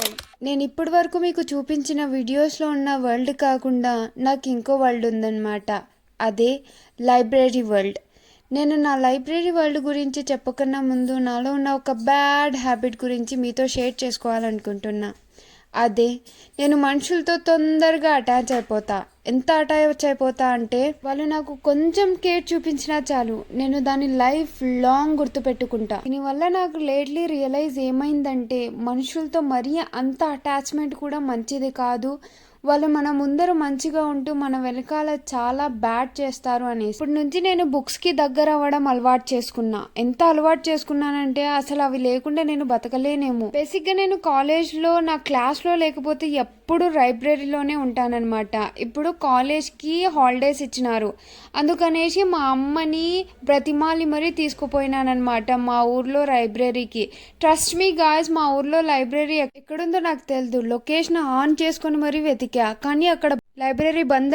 Hi, నేను ఇప్పటి వరకు మీకు చూపించిన వీడియోస్లో ఉన్న వరల్డ్ కాకుండా నాకు ఇంకో వరల్డ్ ఉందన్నమాట. అదే లైబ్రరీ వరల్డ్. నేను నా లైబ్రరీ వరల్డ్ గురించి చెప్పకన్నా ముందు నాలో ఉన్న ఒక బ్యాడ్ హ్యాబిట్ గురించి మీతో షేర్ చేసుకోవాలనుకుంటున్నా. అదే, నేను మనుషులతో తొందరగా అటాచ్ అయిపోతా. ఎంత అటాచ్ అయిపోతా అంటే వాళ్ళు నాకు కొంచెం కేర్ చూపించినా చాలు, నేను దాన్ని లైఫ్ లాంగ్ గుర్తుపెట్టుకుంటా. దీనివల్ల నాకు లేట్లీ రియలైజ్ ఏమైందంటే మనుషులతో మరీ అంత అటాచ్మెంట్ కూడా మంచిది కాదు. వాళ్ళు మన ముందర మంచిగా ఉంటూ మన వెనకాల చాలా బ్యాడ్ చేస్తారు అనేసి ఇప్పటి నుంచి నేను బుక్స్కి దగ్గర అవ్వడం అలవాటు చేసుకున్నా. ఎంత అలవాటు చేసుకున్నానంటే అసలు అవి లేకుండా నేను బతకలేనేమో. బేసిక్గా నేను కాలేజ్లో నా క్లాస్లో లేకపోతే ఎప్పుడు లైబ్రరీలోనే ఉంటానన్నమాట. ఇప్పుడు కాలేజ్కి హాలిడేస్ ఇచ్చినారు, అందుకనేసి మా అమ్మని బ్రతిమాలి మరీ తీసుకుపోయినానమాట మా ఊర్లో లైబ్రరీకి. ట్రస్ట్ మీ గాయ్స్, మా ఊర్లో లైబ్రరీ ఎక్కడుందో నాకు తెలియదు. లొకేషన్ ఆన్ చేసుకొని మరీ వెతికా, కానీ అక్కడ లైబ్రరీ బంద్